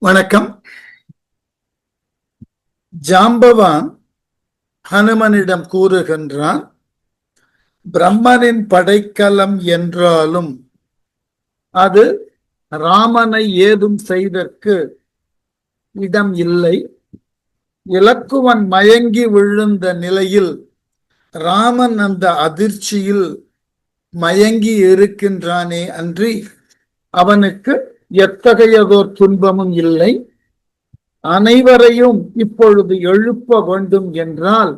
வணக்கம். ஜாம்பவான் ஹனுமனிடம் கூறுகின்றான், பிரம்மனின் படைக்கலம் என்றாலும் அது ராமனை ஏதும் செய்தற்கு இடம் இல்லை. இலக்குவன் மயங்கி விழுந்த நிலையில் ராமன் அந்த அதிர்ச்சியில் மயங்கி இருக்கின்றானே அன்றி அவனுக்கு எத்தகையதோர் துன்பமும் இல்லை. அனைவரையும் இப்பொழுது எழுப்ப வேண்டும் என்றால்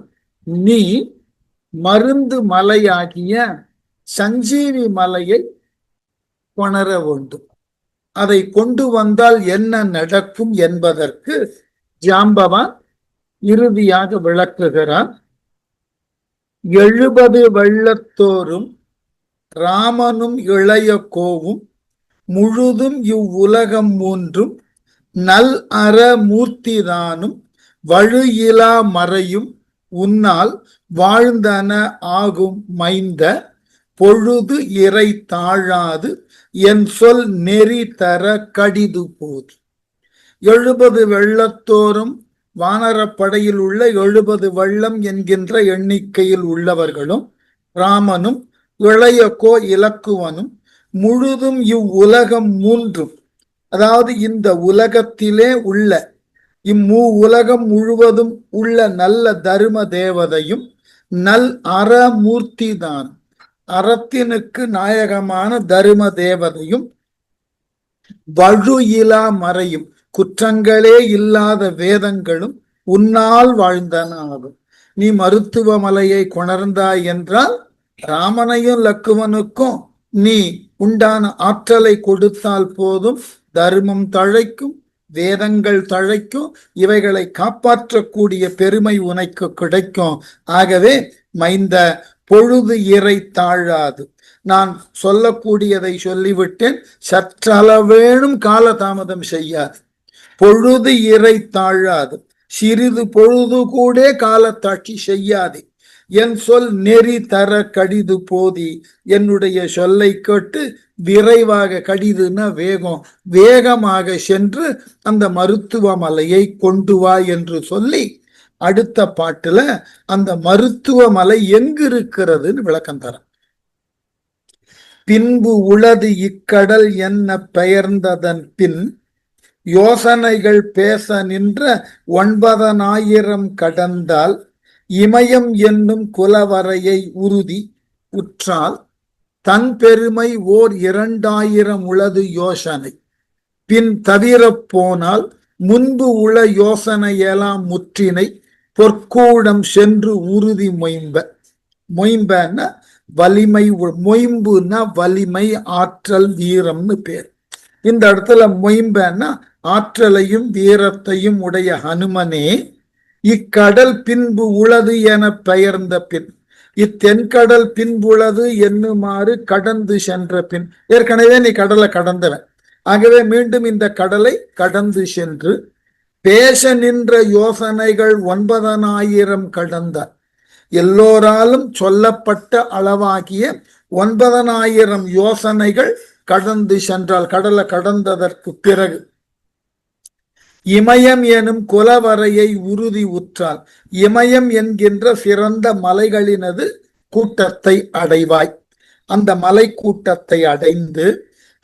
நீ மருந்து மலையாகிய சஞ்சீவி மலையை கொணர வேண்டும். அதை கொண்டு வந்தால் என்ன நடக்கும் என்பதற்கு ஜாம்பவான் இறுதியாக விளக்குகிறான். 70 வெள்ளத்தோரும் ராமனும் இளைய கோவும் முழுதும் இவ்வுலகம் மூன்றும் நல் அற மூர்த்திதானும் வழு இலா மறையும் உன்னால் வாழ்ந்தன ஆகும் மைந்த பொழுது இறை தாழாது என் சொல் நெறி தர கடிது போது. 70 வெள்ளத்தோறும் வானரப்படையில் உள்ள 70 வெள்ளம் என்கின்ற எண்ணிக்கையில் உள்ளவர்களும் ராமனும் இளைய கோ இலக்குவனும் முழுதும் இவ்வுலகம் மூன்றும், அதாவது இந்த உலகத்திலே உள்ள உலகம் முழுவதும் உள்ள நல்ல தர்ம தேவதையும் நல் அறமூர்த்தி தான், அறத்தினுக்கு நாயகமான தர்ம தேவதையும் வழு இலா மறையும், குற்றங்களே இல்லாத வேதங்களும் உன்னால் வாழ்ந்தனாகும். நீ மருத்துவ மலையை கொணர்ந்தாய் என்றால் ராமனையும் லக்குவனுக்கும் நீ உண்டான ஆற்றலை கொடுத்தால் போதும். தர்மம் தழைக்கும், வேதங்கள் தழைக்கும், இவைகளை காப்பாற்றக்கூடிய பெருமை உனக்கு கிடைக்கும். ஆகவே மைந்த பொழுது இறை தாழாது, நான் சொல்லக்கூடியதை சொல்லிவிட்டேன், சற்றளவேனும் காலதாமதம் செய்யாது. பொழுது இறை தாழாது, சிறிது பொழுது கூட காலத்தாட்சி செய்யாது. என் சொல் நெறி தர கடிது போதி, என்னுடைய சொல்லை கேட்டு விரைவாக, கடிதுன்னா வேகம், வேகமாக சென்று அந்த மருத்துவ மலையை கொண்டு வா என்று சொல்லி அடுத்த பாட்டுல அந்த மருத்துவ மலை எங்கு இருக்கிறதுன்னு விளக்கம் தர. பின்பு உளது இக்கடல் என்ன பெயர்ந்ததன் பின் யோசனைகள் பேச நின்ற 9,000 கடந்தால் இமயம் என்னும் குலவரையை உறுதி உற்றால் தன் பெருமை ஓர் 2,000 உளது யோசனை பின் தவிர போனால் முன்பு உள யோசனையெல்லாம் முற்றினை பொற்கூடம் சென்று உறுதி மொயம்ப. மொயம்பன்னா வலிமை, மொயம்புன்னா வலிமை, ஆற்றல், வீரம்னு பேர். இந்த இடத்துல மொயம்பன்னா ஆற்றலையும் வீரத்தையும் உடைய ஹனுமனே, இக்கடல் பின்பு உளது என பெயர்ந்த பின், இத்தென்கடல் பின்புளது என்னுமாறு கடந்து சென்ற பின், ஏற்கனவே நீ கடலை கடந்தவன், ஆகவே மீண்டும் இந்த கடலை கடந்து சென்று பேச நின்ற யோசனைகள் 9,000 கடந்தார். எல்லோராலும் சொல்லப்பட்ட அளவாகிய 9,000 யோசனைகள் கடந்து சென்றால், கடலை கடந்ததற்கு பிறகு இமயம் எனும் குலவரையை உறுதி உற்றால், இமயம் என்கின்ற சிறந்த மலைகளினது கூட்டத்தை அடைவாய். அந்த மலை கூட்டத்தை அடைந்து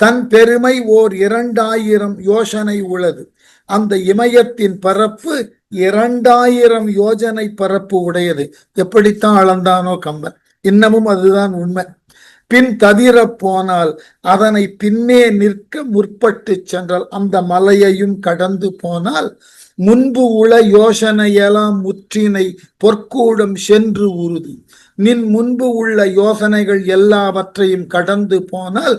தன் பெருமை ஓர் 2,000 யோசனை உள்ளது. அந்த இமயத்தின் பரப்பு 2,000 யோஜனை பரப்பு உடையது. எப்படித்தான் அளந்தானோ கம்பன், இன்னமும் அதுதான் உண்மை. பின் தவிர போனால், அதனை பின்னே நிற்க முற்பட்டு சென்றால், அந்த மலையையும் கடந்து போனால் முன்பு உள யோசனையெல்லாம் முற்றினை பொற்கூடம் சென்று உறுதி. நின் முன்பு உள்ள யோசனைகள் எல்லாவற்றையும் கடந்து போனால்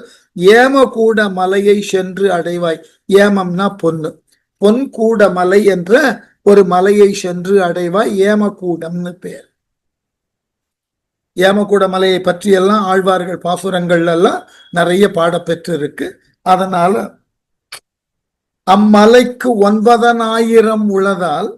ஏமகூட மலையை சென்று அடைவாய். ஏமம்னா பொன்னு, பொன்கூட மலை என்ற ஒரு மலையை சென்று அடைவாய். ஏமகூடம்னு பேர். ஏமகூட மலையை பற்றியெல்லாம் ஆழ்வார்கள் பாசுரங்கள் எல்லாம் நிறைய பாடப்பெற்று இருக்கு. அதனால அம்மலைக்கு 9,000 உளதால்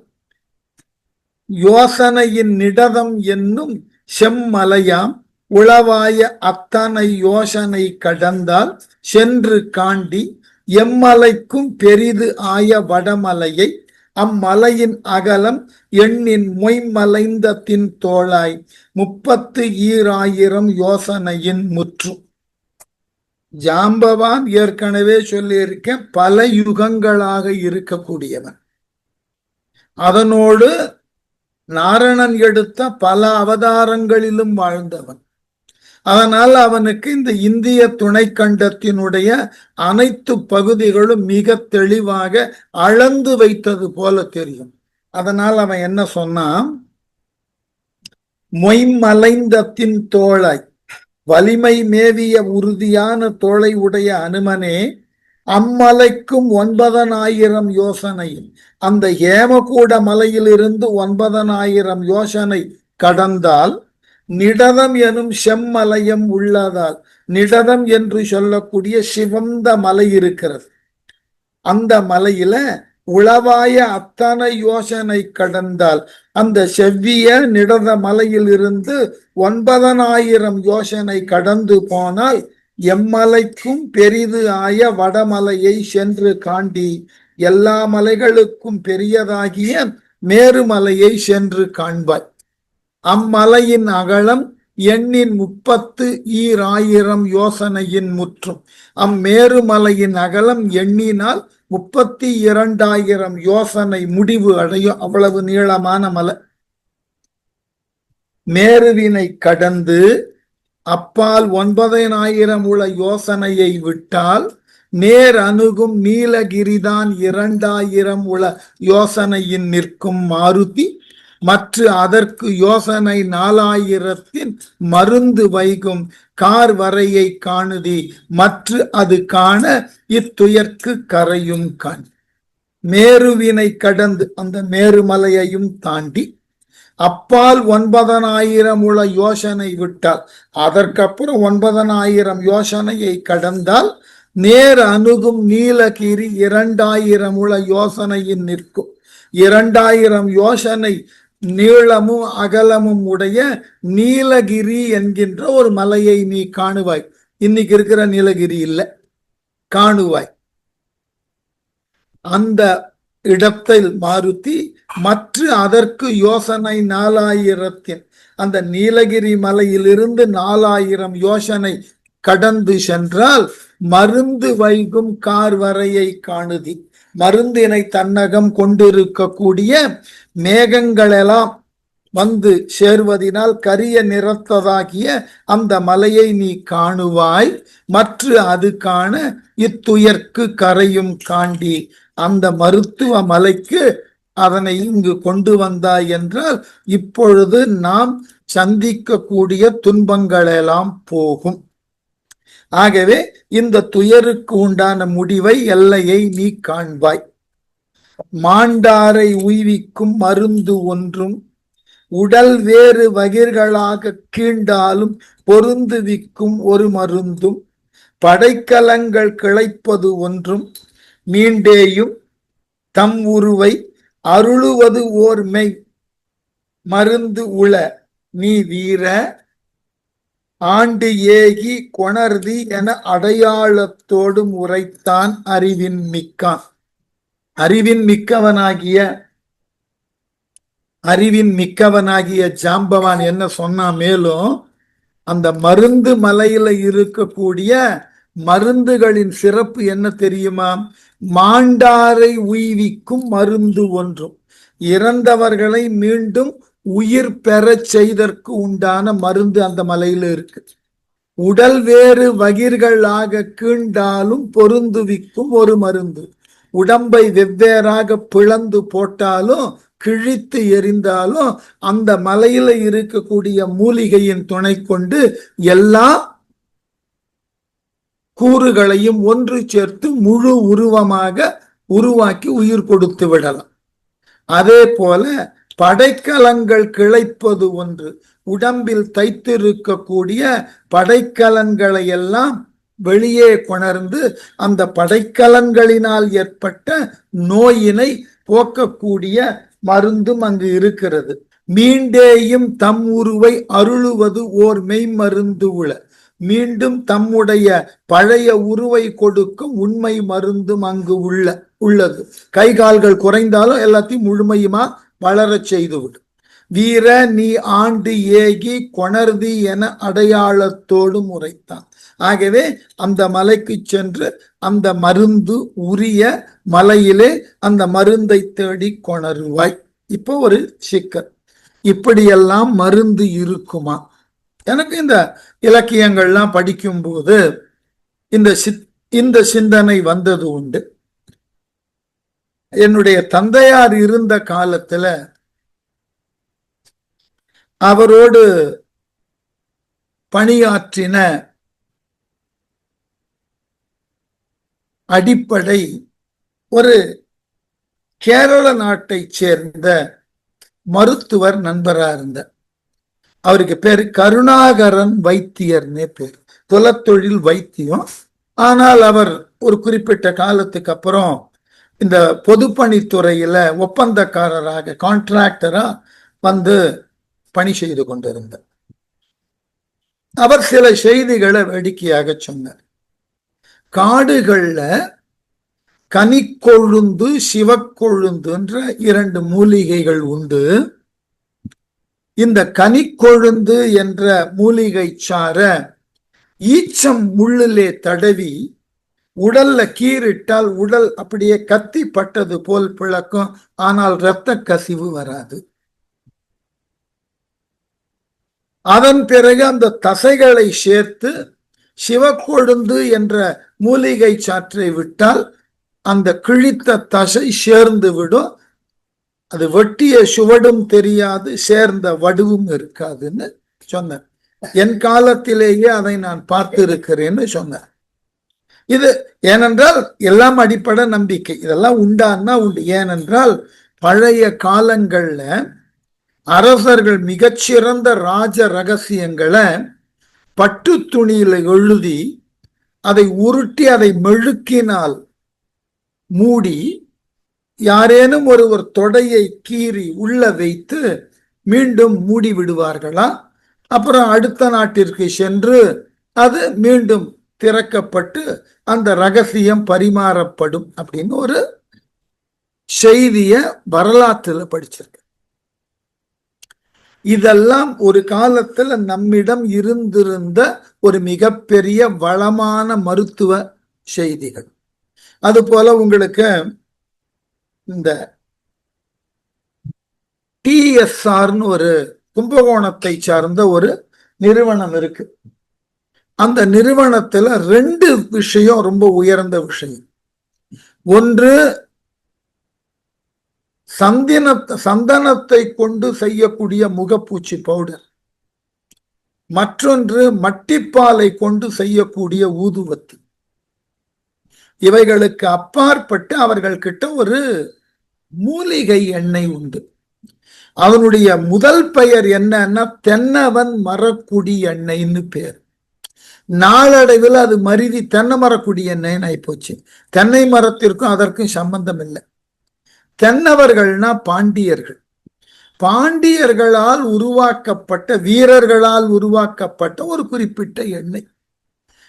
யோசனையின் நிடதம் என்னும் செம்மலையாம் உளவாய அத்தனை யோசனை கடந்தால் சென்று காண்டி எம்மலைக்கும் பெரிது ஆய வடமலையை அம்மலையின் அகலம் எண்ணின் மொய்மலைந்த தின் தோளாய் 32,000 யோசனையின் முற்றும். ஜாம்பவான் ஏற்கனவே சொல்லியிருக்க பல யுகங்களாக இருக்கக்கூடியவன். அதனோடு நாரணன் எடுத்த பல அவதாரங்களிலும் வாழ்ந்தவன். அதனால் அவனுக்கு இந்த இந்திய துணைக்கண்டத்தினுடைய அனைத்து பகுதிகளும் மிக தெளிவாக அளந்து வைத்தது போல தெரியும். அதனால் அவன் என்ன சொன்னான், மொய்மலைந்தத்தின் தோளாய், வலிமை மேவிய உறுதியான தோளை உடைய அனுமனே, அம்மலைக்கும் 9,000 யோசனையும், அந்த ஹேமகூட மலையிலிருந்து 9,000 யோசனை கடந்தால் நிடதம் எனும் செம்மலையம் உள்ளதால், நிடதம் என்று சொல்லக்கூடிய சிவந்த மலை இருக்கிறது. அந்த மலையில உளவாய அத்தனை யோசனை கடந்தால், அந்த செவ்விய நிடத மலையில் இருந்து 9,000 யோசனை கடந்து போனால் எம்மலைக்கும் பெரிது ஆய வடமலையை சென்று காண்டி, எல்லா மலைகளுக்கும் பெரியதாகிய மேருமலையை சென்று காண்பாய். அம்மலையின் அகலம் எண்ணின் 32,000 யோசனையின் முற்றும். அம்மேருமலையின் அகலம் எண்ணினால் 32,000 யோசனை முடிவு அடையும். அவ்வளவு நீளமான மலை. மேருவினை கடந்து அப்பால் 9,000 உள்ள யோசனையை விட்டால் நேர் அணுகும் நீலகிரிதான் 2,000 உள்ள யோசனையின் நிற்கும் மாருதி. மற்ற அதற்கு யோசனை 4,000 மருந்து வைகும் கார் வரையை காணுதி. மற்ற அது காண இத்துயர்க்கு கரையும் காண். மேருவினை கடந்து அந்த மேருமலையையும் தாண்டி அப்பால் 9,000 உள்ள யோசனை விட்டால், அதற்கப்புறம் 9,000 யோசனையை கடந்தால் நேர் அணுகும் நீலகிரி 2,000 உள்ள யோசனையின் நிற்கும். 2,000 யோசனை நீளமும் அகலமும் உடைய நீலகிரி என்கின்ற ஒரு மலையை நீ காணுவாய். இன்னைக்கு இருக்கிற நீலகிரி இல்லை, காணுவாய். அந்த இடத்தில் மாருதி மற்ற அதற்கு யோசனை 4,000, அந்த நீலகிரி மலையிலிருந்து 4,000 யோசனை கடந்து சென்றால் மருந்து வைகும் கார் வரையை காணுதி. மருந்தினை தன்னகம் கொண்டிருக்கக்கூடிய மேகங்களெல்லாம் வந்து சேர்வதினால் கரிய நிறத்ததாகிய அந்த மலையை நீ காணுவாய். மற்ற அது காண இத்துயர்க்கு கரையும் காண்டி. அந்த மருத்துவ மலைக்கு அதனை இங்கு கொண்டு வந்தாய் என்றால் இப்பொழுது நாம் சந்திக்கக்கூடிய துன்பங்களெல்லாம் போகும். ஆகவே இந்த துயருக்கு உண்டான முடிவை, எல்லையை நீ காண்பாய். மாண்டாரை உய்விக்கும் மருந்து ஒன்றும் உடல் வேறு வகிர்களாக கீண்டாலும் பொருந்துவிக்கும் ஒரு மருந்தும் படைக்கலங்கள் கிளைப்பது ஒன்றும் மீண்டேயும் தம் உருவை அருளுவது ஓர் மெய் மருந்து உள நீ வீர ஆண்டு ஏகி கொணர்தி என அடையாளத்தோடு உரைத்தான் அறிவின் மிக்கான். அறிவின் மிக்கவனாகிய ஜாம்பவான் என்ன சொன்னா, மேலும் அந்த மருந்து மலையில இருக்கக்கூடிய மருந்துகளின் சிறப்பு என்ன தெரியுமா? மாண்டாரை உய்விக்கும் மருந்து ஒன்றும், இறந்தவர்களை மீண்டும் உயிர் பெற செய்தற்கு உண்டான மருந்து அந்த மலையில இருக்கு. உடல் வேறு வகிர்களாக கீண்டாலும் பொருந்துவிக்கும் ஒரு மருந்து. உடம்பை வெவ்வேறாக பிளந்து போட்டாலும் கிழித்து எரிந்தாலும் அந்த மலையில இருக்கக்கூடிய மூலிகையின் துணை கொண்டு எல்லா கூறுகளையும் ஒன்று சேர்த்து முழு உருவமாக உருவாக்கி உயிர் கொடுத்து விடலாம். அதே போல படைக்கலங்கள் கிளைப்பது ஒன்று. உடம்பில் தைத்திருக்கக்கூடிய படைக்கலன்களை எல்லாம் வெளியே கொணர்ந்து அந்த படைக்கலன்களினால் ஏற்பட்ட நோயினை போக்கக்கூடிய மருந்தும் அங்கு இருக்கிறது. மீண்டேயும் தம் உருவை அருளுவது ஓர் மெய் மருந்து உள. மீண்டும் தம்முடைய பழைய உருவை கொடுக்கும் உண்மை மருந்தும் அங்கு உள்ளது. கை கால்கள் குறைந்தாலும் எல்லாத்தையும் முழுமையுமா வளரச் செய்துவிடும். வீர நீ ஆண்டு ஏகி கொணர்தி என அடையாளத்தோடு உரைத்தான். ஆகவே அந்த மலைக்கு சென்று அந்த மருந்து உரிய மலையிலே அந்த மருந்தை தேடி கொணருவாய். இப்போ ஒரு சிக்கல், இப்படியெல்லாம் மருந்து இருக்குமா? எனக்கு இந்த இலக்கியங்கள்லாம் படிக்கும் போது இந்த சிந்தனை வந்தது உண்டு. என்னுடைய தந்தையார் இருந்த காலத்துல அவரோடு பணியாற்றின அடிப்படை ஒரு கேரள நாட்டை சேர்ந்த மருத்துவர் நண்பரா இருந்த, அவருக்கு பேரு கருணாகரன் வைத்தியர்னே பேர். குலத்தொழில் வைத்தியம். ஆனால் அவர் ஒரு குறிப்பிட்ட காலத்துக்கு அப்புறம் இந்த பொதுப்பணித்துறையில ஒப்பந்தக்காரராக கான்ட்ராக்டரா வந்து பணி செய்து கொண்டிருந்தார். அவர் சில செய்திகளை வேடிக்கையாக சொன்னார். காடுகள்ல கனிக்கொழுந்து சிவக்கொழுந்துன்ற 2 மூலிகைகள் உண்டு. இந்த கனிக்கொழுந்து என்ற மூலிகை சார ஈச்சம் முள்ளிலே தடவி உடல்ல கீறிட்டால் உடல் அப்படியே கத்தி பட்டது போல் பிளக்கும், ஆனால் இரத்த கசிவு வராது. அதன் பிறகு அந்த தசைகளை சேர்த்து சிவக்கொழுந்து என்ற மூலிகை சாற்றை விட்டால் அந்த கிழித்த தசை சேர்ந்து விடும். அது வெட்டிய சுவடும் தெரியாது, சேர்ந்த வடுவும் இருக்காதுன்னு சொன்னார். என் காலத்திலேயே அதை நான் பார்த்திருக்கிறேன்னு சொன்னார். இது ஏனென்றால் எல்லாம் அடிப்படை நம்பிக்கை, இதெல்லாம் உண்டான்னா உண்டு. ஏனென்றால் பழைய காலங்கள்ல அரசர்கள் மிகச்சிறந்த ராஜ ரகசியங்களை பட்டு துணியில எழுதி அதை உருட்டி அதை மெழுக்கினால் மூடி யாரேனும் ஒருவர் தொடையை கீறி உள்ள வைத்து மீண்டும் மூடி விடுவார்களா. அப்புறம் அடுத்த நாட்டிற்கு சென்று அது மீண்டும் திறக்கப்பட்டு அந்த ரகசியம் பரிமாறப்படும் அப்படின்னு ஒரு செய்திய வரலாற்றுல படிச்சிருக்க. இதெல்லாம் ஒரு காலத்துல நம்மிடம் இருந்திருந்த ஒரு மிகப்பெரிய வளமான மருத்துவ செய்திகள். அது போல உங்களுக்கு இந்த TSRன்னு ஒரு கும்பகோணத்தை சார்ந்த ஒரு நிறுவனம் இருக்கு. அந்த நிறுவனத்துல 2 விஷயம் ரொம்ப உயர்ந்த விஷயம். ஒன்று சந்தனத்தை கொண்டு செய்யக்கூடிய முகப்பூச்சி பவுடர், மற்றொன்று மட்டிப்பாலை கொண்டு செய்யக்கூடிய ஊதுவத்தி. இவைகளுக்கு அப்பாற்பட்டு அவர்கள் கிட்ட ஒரு மூலிகை எண்ணெய் உண்டு. அவனுடைய முதல் பெயர் என்னன்னா தென்னவன் மரக்குடி எண்ணெய்ன்னு பேர். நாளடைவில் அது மருவி தென்னை மரக்குடி எண்ணெய்ன்னு ஆயிப்போச்சு. தென்னை மரத்திற்கும் அதற்கும் சம்பந்தம் இல்லை. தென்னவர்கள்னா பாண்டியர்கள். பாண்டியர்களால் உருவாக்கப்பட்ட, வீரர்களால் உருவாக்கப்பட்ட ஒரு குறிப்பிட்ட எண்ணெய்.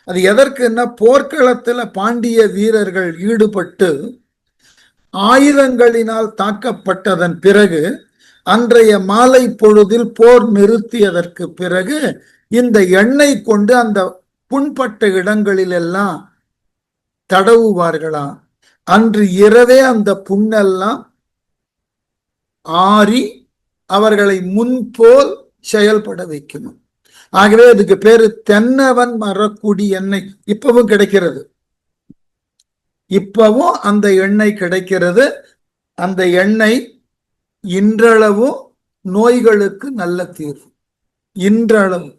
அது எதற்குன்னா போர்க்களத்துல பாண்டிய வீரர்கள் ஈடுபட்டு ஆயுதங்களினால் தாக்கப்பட்டதன் பிறகு அன்றைய மாலை பொழுதில் போர் நிறுத்தியதற்கு பிறகு இந்த எண்ணெய் கொண்டு அந்த புண்பட்ட இடங்களில் எல்லாம் தடவுவார்களாம். அன்று இரவே அந்த புண்ணெல்லாம் ஆறி அவர்களை முன்போல் செயல்பட வைக்கணும். ஆகவே அதுக்கு பேரு தென்னவன் மரக்குடி எண்ணெய். இப்பவும் கிடைக்கிறது, இப்பவும் அந்த எண்ணெய் கிடைக்கிறது. அந்த எண்ணெய் இன்றளவும் நோய்களுக்கு நல்ல தீர்வு. இன்றளவு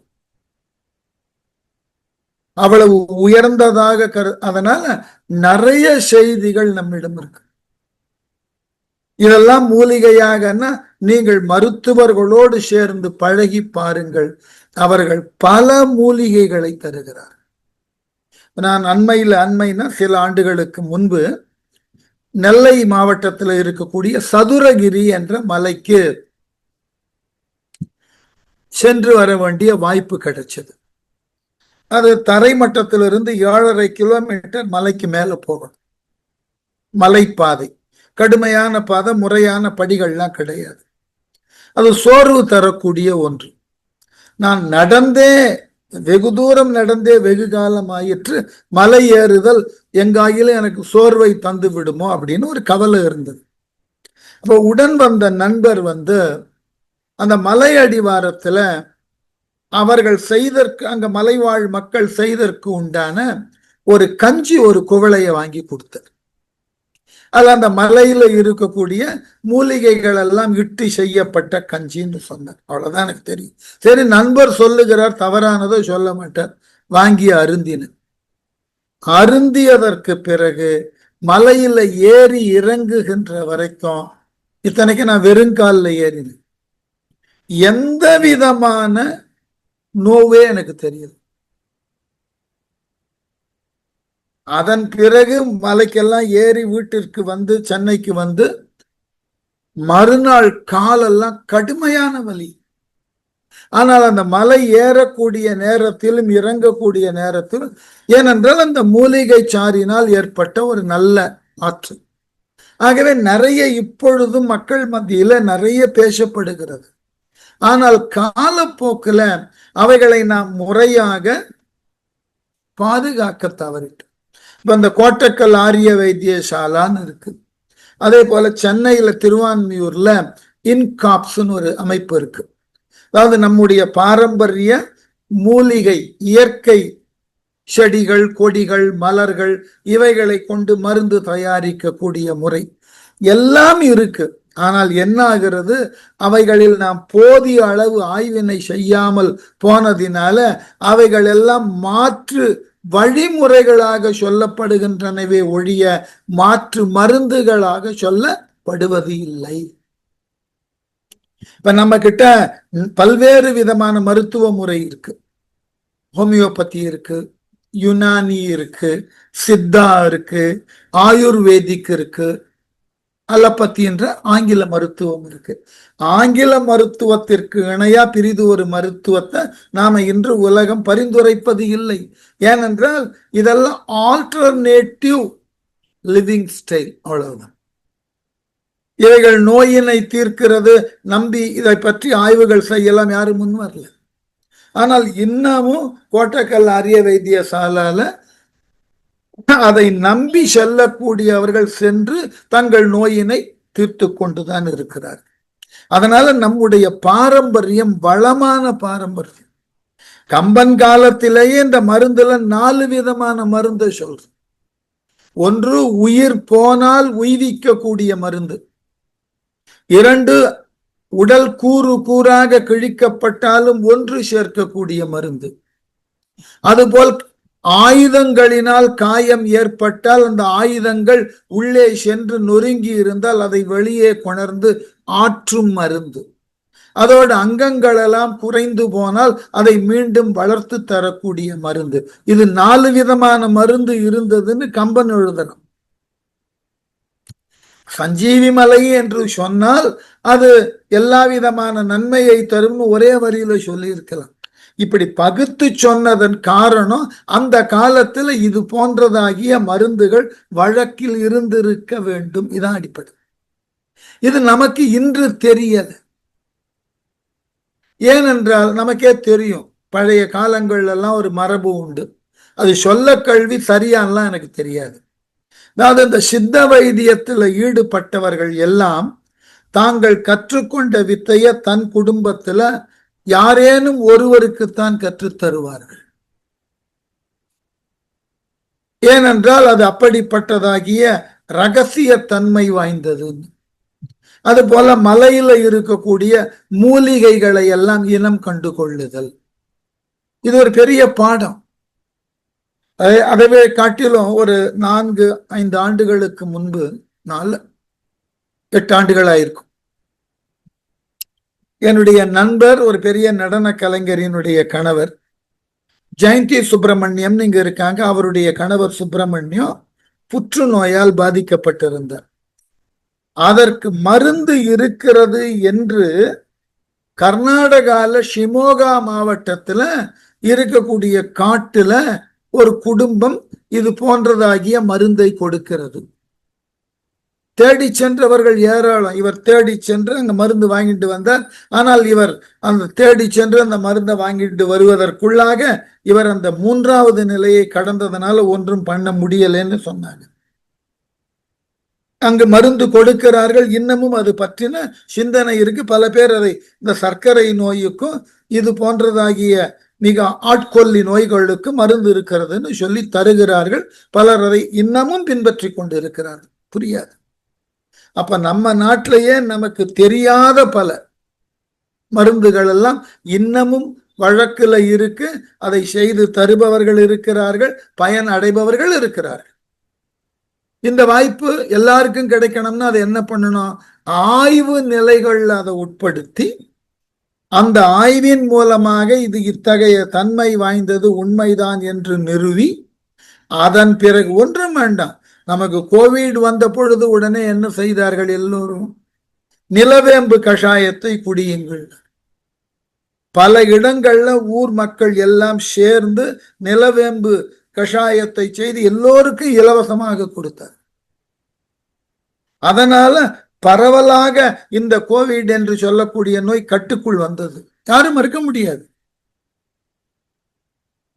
அவ்வளவு உயர்ந்ததாக அதனால நிறைய செய்திகள் நம்மிடம் இருக்கு. இதெல்லாம் மூலிகையாகனா நீங்கள் மருத்துவர்களோடு சேர்ந்து பழகி பாருங்கள். அவர்கள் பல மூலிகைகளை தருகிறார். நான் அண்மைனா சில ஆண்டுகளுக்கு முன்பு நெல்லை மாவட்டத்தில் இருக்கக்கூடிய சதுரகிரி என்ற மலைக்கு சென்று வர வேண்டிய வாய்ப்பு கிடைச்சது. அது தரைமட்டத்திலிருந்து 7.5 கிலோமீட்டர் மலைக்கு மேல போகணும். மலைப்பாதை கடுமையான பாதை, முறையான படிகள்லாம் கிடையாது. அது சோர்வு தரக்கூடிய ஒன்று. நான் நடந்தே வெகு தூரம் நடந்தே வெகு காலம் ஆயிற்று, மலை ஏறுதல் எங்காயிலும் எனக்கு சோர்வை தந்து விடுமோ அப்படின்னு ஒரு கவலை இருந்தது. அப்போ உடன் வந்த நண்பர் அந்த மலை அடிவாரத்துல அவர்கள் செய்தற்கு, அங்க மலைவாழ் மக்கள் செய்தற்கு உண்டான ஒரு கஞ்சி, ஒரு குவளையை வாங்கி கொடுத்தார். அது அந்த மலையில இருக்கக்கூடிய மூலிகைகள் எல்லாம் இட்டு செய்யப்பட்ட கஞ்சின்னு சொன்னார். அவ்வளவுதான் எனக்கு தெரியும். சரி, நண்பர் சொல்லுகிறார், தவறானதோ சொல்ல மாட்டார். வாங்கி அருந்தியதற்கு பிறகு மலையில ஏறி இறங்குகின்ற வரைக்கும், இத்தனைக்கு நான் வெறுங்காலில் ஏறினேன், எந்த விதமான நோவே எனக்கு தெரியுது. அதன் பிறகு மலைக்கெல்லாம் ஏறி வீட்டிற்கு சென்னைக்கு மறுநாள் காலெல்லாம் கடுமையான வலி. ஆனால் அந்த மலை ஏறக்கூடிய நேரத்திலும் இறங்கக்கூடிய நேரத்திலும், ஏனென்றால் அந்த மூலிகை சாறினால் ஏற்பட்ட ஒரு நல்ல ஆற்றல். ஆகவே நிறைய இப்பொழுதும் மக்கள் மத்தியில நிறைய பேசப்படுகிறது. ஆனால் காலப்போக்கில் அவைகளை நாம் முறையாக பாதுகாக்க தவறிட்டோம். இப்ப இந்த கோட்டக்கல் ஆரிய வைத்தியசாலான்னு இருக்கு. அதே போல சென்னையில திருவான்மியூர்ல இன்காப்ஸ்னு ஒரு அமைப்பு இருக்கு. அதாவது நம்முடைய பாரம்பரிய மூலிகை, இயற்கை செடிகள், கொடிகள், மலர்கள், இவைகளை கொண்டு மருந்து தயாரிக்கக்கூடிய முறை எல்லாம் இருக்கு. ஆனால் என்ன ஆகிறது, அவைகளில் நாம் போதிய அளவு ஆய்வினை செய்யாமல் போனதினால அவைகள் எல்லாம் மாற்று வழிமுறைகளாக சொல்லப்படுகின்றனவே ஒழிய மாற்று மருந்துகளாக சொல்லப்படுவது இல்லை. இப்ப நம்ம கிட்ட பல்வேறு விதமான மருத்துவ முறை இருக்கு. ஹோமியோபதி இருக்கு, யுனானி இருக்கு, சித்தா இருக்கு, ஆயுர்வேதிக் இருக்கு, அலோபதி என்ற ஆங்கில மருத்துவம் இருக்கு. ஆங்கில மருத்துவத்திற்கு இணையா பிரிது ஒரு மருத்துவத்தை நாம இன்று உலகம் பரிந்துரைப்பது இல்லை. ஏனென்றால் இதெல்லாம் ஆல்டர்னேட்டிவ் லிவிங் ஸ்டைல், அவ்வளவுதான். இவைகள் நோயினை தீர்க்கிறது நம்பி இதை பற்றி ஆய்வுகள் செய்யலாம், யாரும் முன் வரல. ஆனால் இன்னமும் கோட்டக்கல் ஆரிய வைத்தியசாலால அதை நம்பி செல்லக்கூடியவர்கள் சென்று தங்கள் நோயினை தீர்த்து கொண்டுதான் இருக்கிறார். அதனால நம்முடைய பாரம்பரியம் வளமான பாரம்பரியம். கம்பன் காலத்திலேயே இந்த மருந்துல 4 விதமான மருந்து சொல்ற. ஒன்று உயிர் போனால் உய்விக்க கூடிய மருந்து. 2 உடல் கூறு கூறாக கிழிக்கப்பட்டாலும் ஒன்று சேர்க்கக்கூடிய மருந்து. அதுபோல் ஆயுதங்களினால் காயம் ஏற்பட்டால் அந்த ஆயுதங்கள் உள்ளே சென்று நொறுங்கி இருந்தால் அதை வெளியே கொணர்ந்து ஆற்றும் மருந்து. அதோடு அங்கங்களெல்லாம் குறைந்து போனால் அதை மீண்டும் வளர்த்து தரக்கூடிய மருந்து. இது 4 விதமான மருந்து இருந்ததுன்னு கம்பன் எழுதணும். சஞ்சீவி மலை என்று சொன்னால் அது எல்லா விதமான நன்மையை தரும் ஒரே வரியில சொல்லி இருக்கலாம். இப்படி பகுத்து சொன்னதன் காரணம், அந்த காலத்துல இது போன்றதாகிய மருந்துகள் வழக்கில் இருந்திருக்க வேண்டும். இதான் அடிப்படை. இது நமக்கு இன்று தெரியல. ஏனென்றால் நமக்கே தெரியும், பழைய காலங்கள்ல எல்லாம் ஒரு மரபு உண்டு. அது சொல்ல கல்வி சரியானலாம் எனக்கு தெரியாது. அதாவது இந்த சித்த வைத்தியத்தில் ஈடுபட்டவர்கள் எல்லாம் தாங்கள் கற்றுக்கொண்ட வித்தைய தன் குடும்பத்துல யாரேனும் ஒருவருக்குத்தான் கற்றுத்தருவார்கள். ஏனென்றால் அது அப்படிப்பட்டதாகிய ரகசிய தன்மை வாய்ந்தது. அது போல மலையில இருக்கக்கூடிய மூலிகைகளை எல்லாம் இனம் கண்டு கொள்ளுதல், இது ஒரு பெரிய பாடம். அதவே காட்டிலும் ஒரு 4-5 ஆண்டுகளுக்கு முன்பு, 4-8 ஆண்டுகளாயிருக்கும், என்னுடைய நண்பர் ஒரு பெரிய நடன கலைஞரினுடைய கணவர் ஜெயந்தி சுப்பிரமணியம் இங்க இருக்காங்க. அவருடைய கணவர் சுப்பிரமணியம் புற்றுநோயால் பாதிக்கப்பட்டிருந்தார். அதற்கு மருந்து இருக்கிறது என்று கர்நாடகால ஷிமோகா மாவட்டத்துல இருக்கக்கூடிய காட்டுல ஒரு குடும்பம் இது போன்றதாகிய மருந்தை கொடுக்கிறது. தேடி சென்றவர்கள் ஏராளம். இவர் தேடி சென்று அந்த மருந்து வாங்கிட்டு வந்தார். ஆனால் இவர் அந்த தேடி சென்று அந்த மருந்தை வாங்கிட்டு வருவதற்குள்ளாக இவர் அந்த 3வது நிலையை கடந்ததனால ஒன்றும் பண்ண முடியலன்னு சொன்னாங்க. அங்கு மருந்து கொடுக்கிறார்கள். இன்னமும் அது பற்றின சிந்தனை இருக்கு. பல பேர் அதை இந்த சர்க்கரை நோய்க்கும் இது போன்றதாகிய மிக ஆட்கொல்லி நோய்களுக்கு மருந்து இருக்கிறதுன்னு சொல்லி தருகிறார்கள். பலர் அதை இன்னமும் பின்பற்றி கொண்டு இருக்கிறார்கள். புரியாது. அப்ப நம்ம நாட்டிலேயே நமக்கு தெரியாத பல மருந்துகள் எல்லாம் இன்னமும் வழக்குல இருக்கு. அதை செய்து தருபவர்கள் இருக்கிறார்கள், பயன் அடைபவர்கள் இருக்கிறார்கள். இந்த வாய்ப்பு எல்லாருக்கும் கிடைக்கணும்னா அதை என்ன பண்ணணும்? ஆய்வு நிலைகள்ல அதை உட்படுத்தி அந்த ஆய்வின் மூலமாக இது இத்தகைய தன்மை வாய்ந்தது உண்மைதான் என்று நிறுவி அதன் பிறகு ஒன்றும் வேண்டாம். நமக்கு கோவிட் வந்த பொழுது உடனே என்ன செய்தார்கள் எல்லோரும்? நிலவேம்பு கஷாயத்தை குடியுங்கள். பல இடங்கள்ல ஊர் மக்கள் எல்லாம் சேர்ந்து நிலவேம்பு கஷாயத்தை செய்து எல்லோருக்கும் இலவசமாக கொடுத்தார். அதனால பரவலாக இந்த கோவிட் என்று சொல்லக்கூடிய நோய் கட்டுக்குள் வந்தது. யாரும் மறுக்க முடியாது.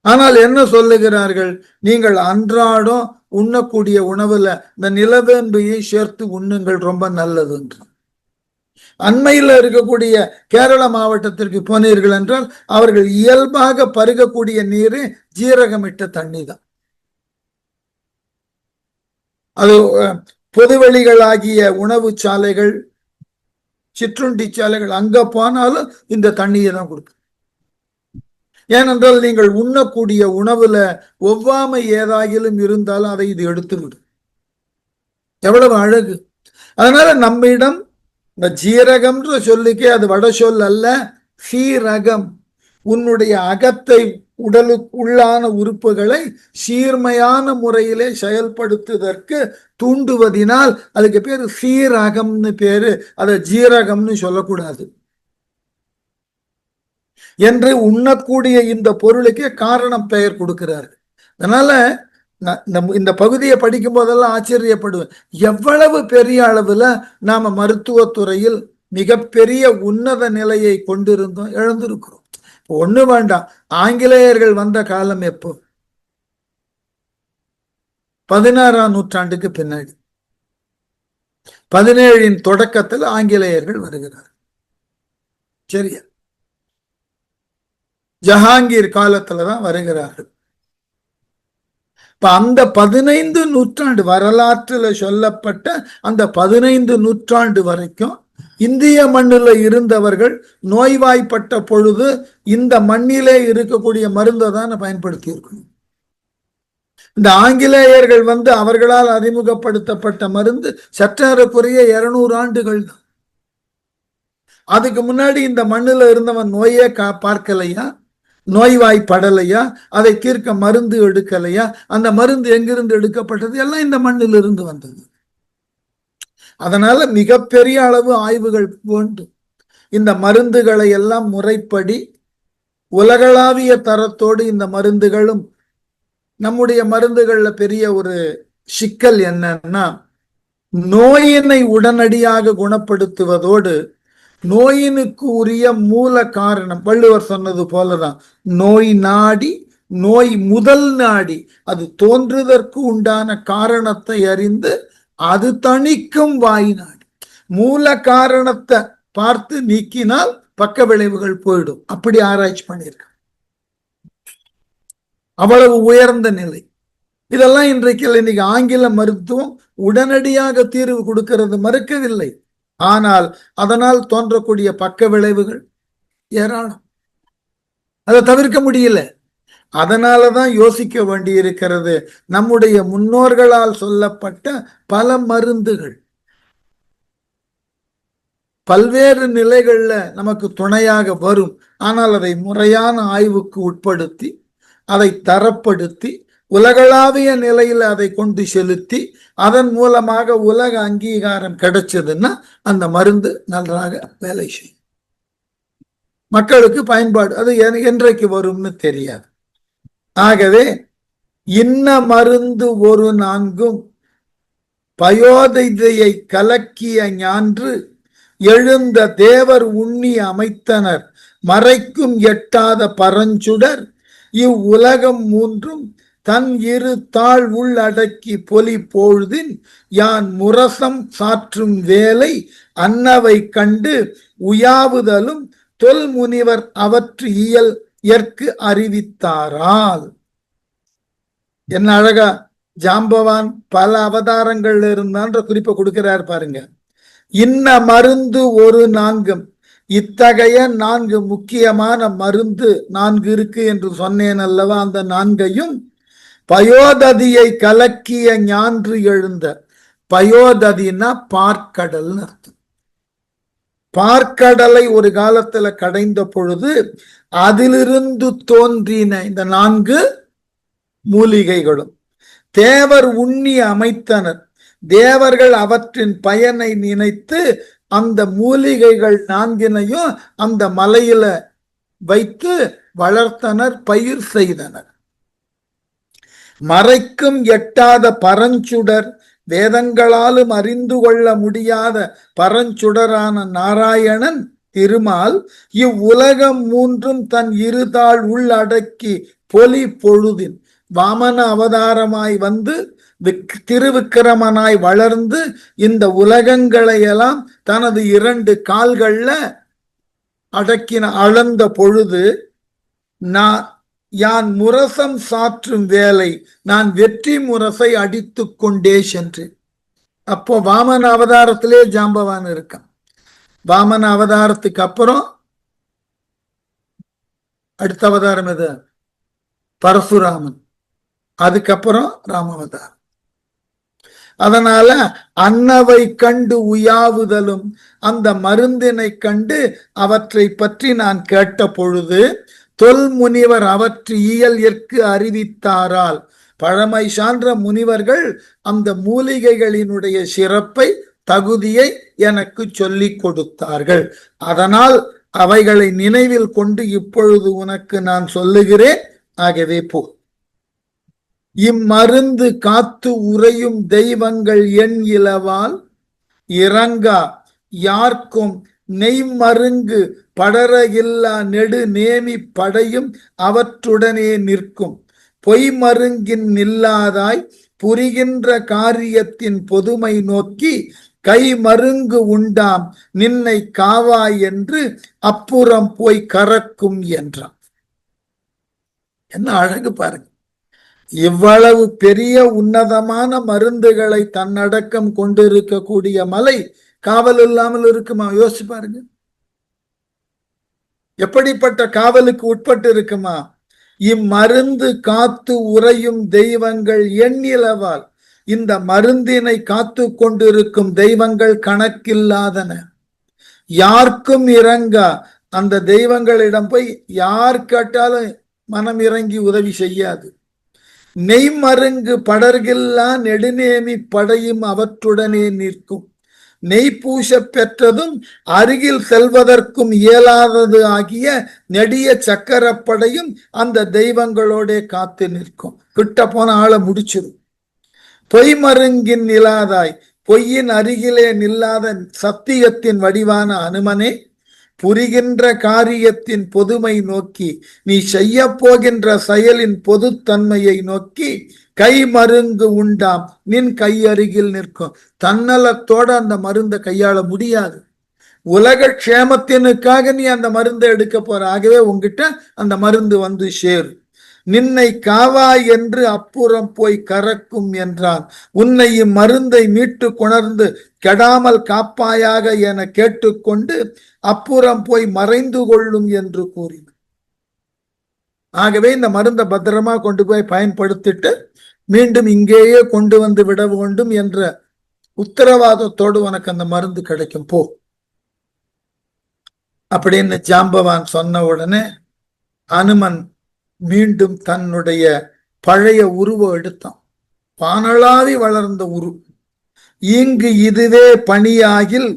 ஆனால் என்ன சொல்லுகிறார்கள்? நீங்கள் அன்றாடம் உண்ணக்கூடிய உணவுல இந்த நிலவேம்பையை சேர்த்து உண்ணுங்கள், ரொம்ப நல்லது என்று. அண்மையில் இருக்கக்கூடிய கேரள மாவட்டத்திற்கு போனீர்கள் என்றால் அவர்கள் இயல்பாக பருகக்கூடிய நீரு ஜீரகமிட்ட தண்ணி தான். அது பொதுவெளிகளாகிய உணவு சாலைகள், சிற்றுண்டி சாலைகள், அங்க போனாலும் இந்த தண்ணியை தான் கொடுக்கும். ஏனென்றால் நீங்கள் உண்ணக்கூடிய உணவுல ஒவ்வாமை ஏதாகிலும் இருந்தாலும் அதை இது எடுத்துவிடும். எவ்வளவு அழகு! அதனால நம்மிடம் இந்த ஜீரகம்ன்ற சொல்லிக்கே அது வட சொல் அல்ல, சீரகம். உன்னுடைய அகத்தை, உடலுக்குள்ளான உறுப்புகளை சீர்மையான முறையிலே செயல்படுத்துவதற்கு தூண்டுவதினால் அதுக்கு பேரு சீரகம்னு பேரு. அதை ஜீரகம்னு சொல்லக்கூடாது என்று உண்ணக்கூடிய இந்த பொருளுக்கே காரணம் பெயர் கொடுக்கிறார். அதனால இந்த பகுதியை படிக்கும் போதெல்லாம் ஆச்சரியப்படுவேன். எவ்வளவு பெரிய அளவுல நாம மருத்துவத்துறையில் மிகப்பெரிய உன்னத நிலையை கொண்டிருந்தோம், இழந்திருக்கிறோம். ஒண்ணு வேண்டாம், ஆங்கிலேயர்கள் வந்த காலம் எப்போ? 16ஆம் நூற்றாண்டுக்கு பின்னாடி, 17 தொடக்கத்தில் ஆங்கிலேயர்கள் வருகிறார். சரியா? ஜஹாங்கீர் காலத்துலதான் வருகிறார்கள். இப்ப அந்த 15 நூற்றாண்டு வரலாற்றுல சொல்லப்பட்ட அந்த 15 நூற்றாண்டு வரைக்கும் இந்திய மண்ணில் இருந்தவர்கள் நோய்வாய்ப்பட்ட பொழுது இந்த மண்ணிலே இருக்கக்கூடிய மருந்தை தான் பயன்படுத்தி இருக்கணும். இந்த ஆங்கிலேயர்கள் வந்து அவர்களால் அறிமுகப்படுத்தப்பட்ட மருந்து சற்றேறக்குறைய 200 ஆண்டுகள் தான். அதுக்கு முன்னாடி இந்த மண்ணில் இருந்தவன் நோயே பார்க்கலையா, நோய்வாய்ப்படலையா, அதை தீர்க்க மருந்து எடுக்கலையா? அந்த மருந்து எங்கிருந்து எடுக்கப்பட்டது? எல்லாம் இந்த மண்ணில் இருந்து வந்தது. அதனால மிகப்பெரிய அளவு ஆய்வுகள் வேண்டும். இந்த மருந்துகளை எல்லாம் முறைப்படி உலகளாவிய தரத்தோடு இந்த மருந்துகளும், நம்முடைய மருந்துகள்ல பெரிய ஒரு சிக்கல் என்னன்னா, நோயினை உடனடியாக குணப்படுத்துவதோடு நோயினுக்கு உரிய மூல காரணம், வள்ளுவர் சொன்னது போலதான், நோய் நாடி நோய் முதல் நாடி, அது தோன்றுவதற்கு உண்டான காரணத்தை அறிந்து அது தணிக்கும் வாய் நாடி. மூல காரணத்தை பார்த்து நீக்கினால் பக்க விளைவுகள் போயிடும். அப்படி ஆராய்ச்சி பண்ணியிருக்க. அவ்வளவு உயர்ந்த நிலை. இதெல்லாம் இன்னைக்கு ஆங்கில மருத்துவம் உடனடியாக தீர்வு கொடுக்கிறது, மறுக்கவில்லை. ஆனால் அதனால் தோன்றக்கூடிய பக்க விளைவுகள் ஏராளம், அதை தவிர்க்க முடியல. அதனாலதான் யோசிக்க வேண்டி இருக்கிறது. நம்முடைய முன்னோர்களால் சொல்லப்பட்ட பல மருந்துகள் பல்வேறு நிலைகள்ல நமக்கு துணையாக வரும். ஆனால் அதை முறையான ஆய்வுக்கு உட்படுத்தி அதை தரப்படுத்தி உலகளாவிய நிலையில அதை கொண்டு செலுத்தி அதன் மூலமாக உலக அங்கீகாரம் கிடைச்சதுன்னா அந்த மருந்து நன்றாக வேலை செய்யும். மக்களுக்கு பயன்பாடு அது என்றைக்கு வரும்னு தெரியாது. ஆகவே இன்ன மருந்து ஒரு நான்கும் பயோதையை கலக்கிய ஞான்று எழுந்த தேவர் உண்ணி அமைத்தனர் மறைக்கும் எட்டாத பரஞ்சுடர் இவ்வுலகம் மூன்றும் தன் இரு தாழ் உள்ளடக்கி பொலி பொழுதின் யான் முரசம் சாற்றும் வேலை அன்னவை கண்டு உயாவுதலும் தொல் முனிவர் அவற்று இயல் ஏற்கு அறிவித்தாரால். என்ன அழகா ஜாம்பவான் பல அவதாரங்கள் இருந்தான்ற குறிப்பை கொடுக்கிறார் பாருங்க. இன்ன மருந்து ஒரு நான்கும், இத்தகைய 4 முக்கியமான மருந்து 4 இருக்கு என்று சொன்னேன் அல்லவா, அந்த 4ஐயும் பயோததியை கலக்கிய ஞான்று எழுந்த, பயோததினா பார்க்கடல் அர்த்தம். பார்க்கடலை ஒரு காலத்துல கடைந்த பொழுது அதிலிருந்து தோன்றின இந்த 4 மூலிகைகளும் தேவர் உண்ணி அமைத்தனர், தேவர்கள் அவற்றின் பயனை நினைத்து அந்த மூலிகைகள் 4ஐயும் அந்த மலையில வைத்து வளர்த்தனர், பயிர் செய்தனர். மறைக்கும் எட்டாத பரஞ்சுடர், வேதங்களாலும் அறிந்து கொள்ள முடியாத பரஞ்சுடரான நாராயணன் திருமால் இவ்வுலகம் மூன்றும் தன் இருதாள் உள்ளடக்கி பொலி பொழுதின் வாமன அவதாரமாய் வந்து திருவிக்கிரமனாய் வளர்ந்து இந்த உலகங்களை எல்லாம் தனது 2 கால்கள்ல அடக்கின அளந்த பொழுது யான் முரசம் சாற்றும் வேலை, நான் வெற்றி முரசை அடித்து கொண்டே சென்றேன். அப்போ வாமன அவதாரத்திலே ஜாம்பவான் இருக்கான். வாமன அவதாரத்துக்கு அப்புறம் அடுத்த அவதாரம் எது? பரசுராமன். அதுக்கப்புறம் ராமாவதாரம். அதனால அன்னவை கண்டு உயாவுதலும், அந்த மருந்தினை கண்டு அவற்றை பற்றி நான் கேட்ட பொழுது தொல் முனிவர் அவற்று இயல் ஏற்கு அறிவித்தாரால், பழமை சான்ற முனிவர்கள் அந்த மூலிகைகளினுடைய சிறப்பை தகுதியை எனக்கு சொல்லிக் கொடுத்தார்கள். அதனால் அவைகளை நினைவில் கொண்டு இப்பொழுது உனக்கு நான் சொல்லுகிறேன். ஆகவே போ. இம்மருந்து காத்து உறையும் தெய்வங்கள் என் இலவால் இறங்கா யார்க்கும் நெய்மருங்கு படர இல்லா நெடு நேமி படையும் அவற்றுடனே நிற்கும் பொய் மருங்கின் நில்லாதாய் புரிகின்ற காரியத்தின் பொதுமை நோக்கி கை மருங்கு உண்டாம் நின்னை காவாய் என்று அப்புறம் போய் கறக்கும் என்றான். என்ன அழகு பாருங்க. இவ்வளவு பெரிய உன்னதமான மருந்துகளை தன்னடக்கம் கொண்டிருக்கக்கூடிய மலை காவல் இல்லாமல் இருக்குமா? யோசிச்சு பாருங்க. எப்படிப்பட்ட காவலுக்கு உட்பட்டு இருக்குமா? இம்மருந்து காத்து உறையும் தெய்வங்கள் எண்ணிலவால், இந்த மருந்தினை காத்து கொண்டிருக்கும் தெய்வங்கள் கணக்கில்லாதன. யாருக்கும் இறங்கா, அந்த தெய்வங்களிடம் போய் யார் கேட்டாலும் மனம் இறங்கி உதவி செய்யாது. நெய்மருங்கு படர்கில்லா நெடுநேமி படையும் அவற்றுடனே நிற்கும். நெய் பூச பெற்றதும் அருகில் செல்வதற்கும் இயலாதது ஆகிய நெடிய சக்கரப்படையும் அந்த தெய்வங்களோட காத்து நிற்கும். கிட்ட போன ஆளை முடிச்சிடும். பொய் மருங்கின் இல்லாதாய், பொய்யின் அருகிலே நில்லாத சத்தியத்தின் வடிவான அனுமனே, புரிகின்ற காரியத்தின் பொதுமை நோக்கி, நீ செய்ய போகின்ற செயலின் பொதுத்தன்மையை நோக்கி கை மருந்து உண்டாம் நின் கை அருகில் நிற்கும். தன்னலத்தோட அந்த மருந்தை கையாள முடியாது. உலக க்ஷேமத்தினுக்காக நீ அந்த மருந்தை எடுக்க போற. ஆகவே உங்ககிட்ட அந்த மருந்து வந்து சேரு. நின்னை காவாய் என்று அப்புறம் போய் கறக்கும் என்றான். உன்னை இம்மருந்தை மீட்டு கொணர்ந்து கெடாமல் காப்பாயாக என கேட்டுக்கொண்டு அப்புறம் போய் மறைந்து கொள்ளும் என்று கூறினார். ஆகவே இந்த மருந்தை பத்திரமா கொண்டு போய் பயன்படுத்திட்டு மீண்டும் இங்கேயே கொண்டு வந்து விட வேண்டும் என்ற உத்தரவாதத்தோடு உனக்கு அந்த மருந்து கிடைக்கும், போ அப்படின்னு ஜாம்பவான் சொன்ன உடனே அனுமன் மீண்டும் தன்னுடைய பழைய உருவம் எடுத்தான். பானளாவி வளர்ந்த உரு. இங்கு இதுவே பணியாகில்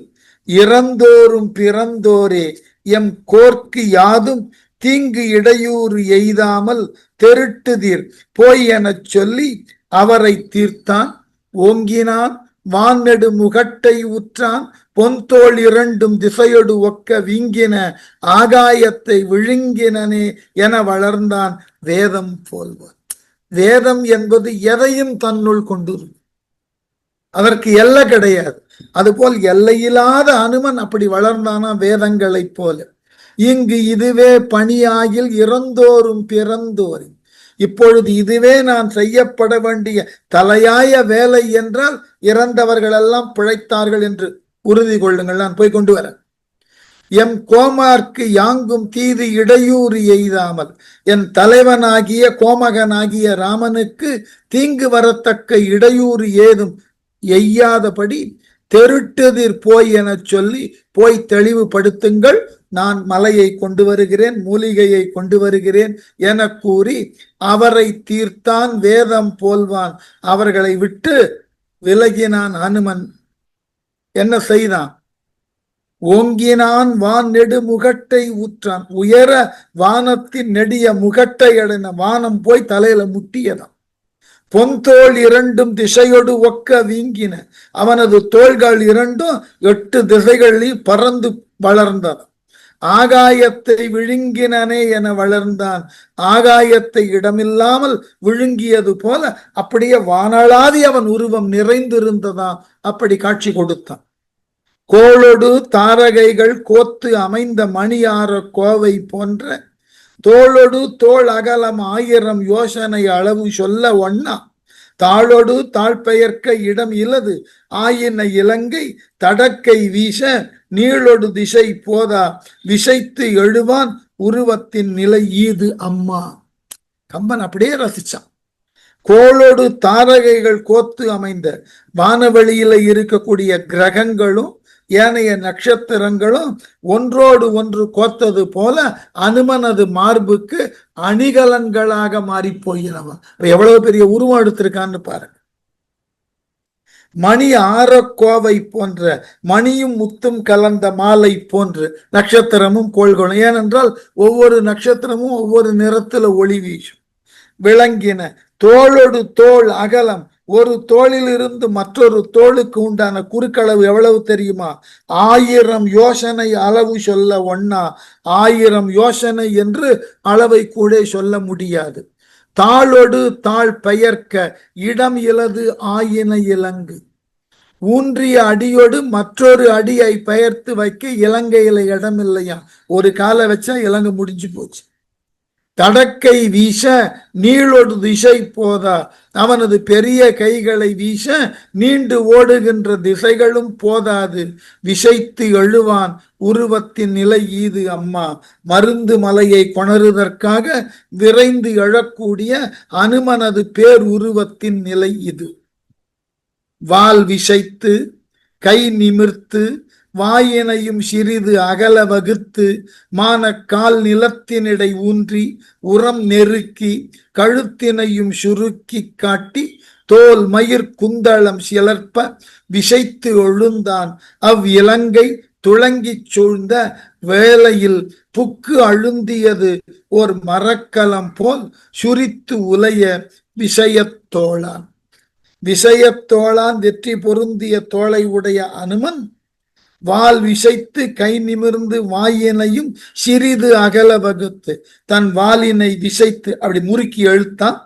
இறந்தோரும் பிறந்தோரே எம் கோர்க்கு யாதும் தீங்கு இடையூறு எய்தாமல் தெருட்டுதீர் போய் எனச் சொல்லி அவரை தீர்த்தான். ஓங்கினான் வானெடு முகட்டை உற்றான் பொன்தோள் இரண்டும் திசையொடு ஒக்க வீங்கின ஆகாயத்தை விழுங்கினனே என வளர்ந்தான் வேதம் போல்வார். வேதம் என்பது எதையும் தன்னுள் கொண்டிருக்கும், அதற்கு எல்லை கிடையாது. அதுபோல் எல்லையில்லாத அனுமன் அப்படி வளர்ந்தானா வேதங்களை போல. இங்கு இதுவே பணியாகில் இறந்தோறும் பிறந்தோரின், இப்பொழுது இதுவே நான் செய்யப்பட வேண்டிய தலையாய வேலை என்றால் இறந்தவர்கள் எல்லாம் பிழைத்தார்கள் என்று உறுதி கொள்ளுங்கள். நான் போய் கொண்டு வரேன். எம் கோமார்க்கு யாங்கும் தீது இடையூறு எய்தாமல், என் தலைவனாகிய கோமகனாகிய ராமனுக்கு தீங்கு வரத்தக்க இடையூறு ஏதும் எய்யாதபடி தெருட்டுதிர் போய் என சொல்லி போய் தெளிவுபடுத்துங்கள், நான் மலையை கொண்டு வருகிறேன், மூலிகையை கொண்டு வருகிறேன் என கூறி அவரை தீர்த்தான் வேதம் போல்வான். அவர்களை விட்டு விலகினான் அனுமன். என்ன செய்தான்? ஓங்கினான் வான் நெடு முகட்டை ஊற்றான். உயர வானத்தின் நெடிய முகட்டை அடைன வானம் போய் தலையில முட்டியதான். பொன்தோள் இரண்டும் திசையொடு ஒக்க வீங்கின, அவனது தோள்கள் இரண்டும் 8 திசைகளில் பறந்து வளர்ந்தது. ஆகாயத்தை விழுங்கினனே என வளர்ந்தான். ஆகாயத்தை இடமில்லாமல் விழுங்கியது போல அப்படியே வானளாதி அவன் உருவம் நிறைந்திருந்ததான். அப்படி காட்சி கொடுத்தான். கோளொடு தாரகைகள் கோத்து அமைந்த மணியார கோவை போன்ற தோளொடு தோள் அகலம் 1000 யோசனை அளவு சொல்ல ஒண்ணா, தாளொடு தாழ்பெயர்க்க இடம் இலது ஆயின இலங்கை தடக்கை வீச நீளொடு திசை போதா விசைத்து எழுவான் உருவத்தின் நிலை ஈது அம்மா. கம்பன் அப்படியே ரசிச்சான். கோளொடு தாரகைகள் கோத்து அமைந்த வானவெளியில இருக்கக்கூடிய கிரகங்களும் ஏனைய நட்சத்திரங்களும் ஒன்றோடு ஒன்று கோத்தது போல அனுமனது மார்புக்கு அணிகலன்களாக மாறி போகிறவன். எவ்வளவு பெரிய உருவம் எடுத்திருக்கான்னு பாருங்க. மணி ஆரக்கோவை போன்ற, மணியும் முத்தும் கலந்த மாலை போன்று நட்சத்திரமும் கோள்களும். ஏனென்றால் ஒவ்வொரு நட்சத்திரமும் ஒவ்வொரு நிறத்துல ஒளி வீசும். விளங்கின தோளொடு தோள் அகலம், ஒரு தோளில் இருந்து மற்றொரு தோளுக்கு உண்டான குறுக்களவு எவ்வளவு தெரியுமா? 1000 யோசனை அளவு சொல்ல ஒண்ணா. 1000 யோசனை என்று அளவை கூட சொல்ல முடியாது. தாளொடு தாழ் பெயர்க்க இடம் இலது ஆயின இலங்கு, ஊன்றிய அடியோடு மற்றொரு அடியை பெயர்த்து வைக்க இலங்கையில இடம் இல்லையா. ஒரு காலை வச்சா இலங்கை முடிஞ்சு போச்சு. தடக்கை வீச நீளொடு திசை போதா, அவனது பெரிய கைகளை வீச நீண்டு ஓடுகின்ற திசைகளும் போதாது. விசைத்து எழுவான் உருவத்தின் நிலை ஈது அம்மா. மருந்து மலையை கொணருதற்காக விரைந்து எழக்கூடிய அனுமனது பேர் உருவத்தின் நிலை இது. வால் விசைத்து கை நிமிர்த்து வாயினையும் சிறிது அகல வகுத்து மானக்கால் நிலத்தினிடை ஊன்றி உரம் நெருக்கி கழுத்தினையும் சுருக்கி காட்டி தோல் மயிர் குந்தளம் சிலர்ப்ப விசைத்து எழுந்தான். இலங்கை துளங்கி சூழ்ந்த வேளையில் புக்கு அழுந்தியது ஓர் மரக்கலம் போல் சுரித்து உலைய விஷயத்தோளான். விஷயத்தோளான் வெற்றி பொருந்திய தோளை உடைய அனுமன் வால் விசைத்து கை நிமிர்ந்து வாயினையும் சிறிது அகல வகுத்து, தன் வாலினை விசைத்து அப்படி முறுக்கி எழுத்தான்.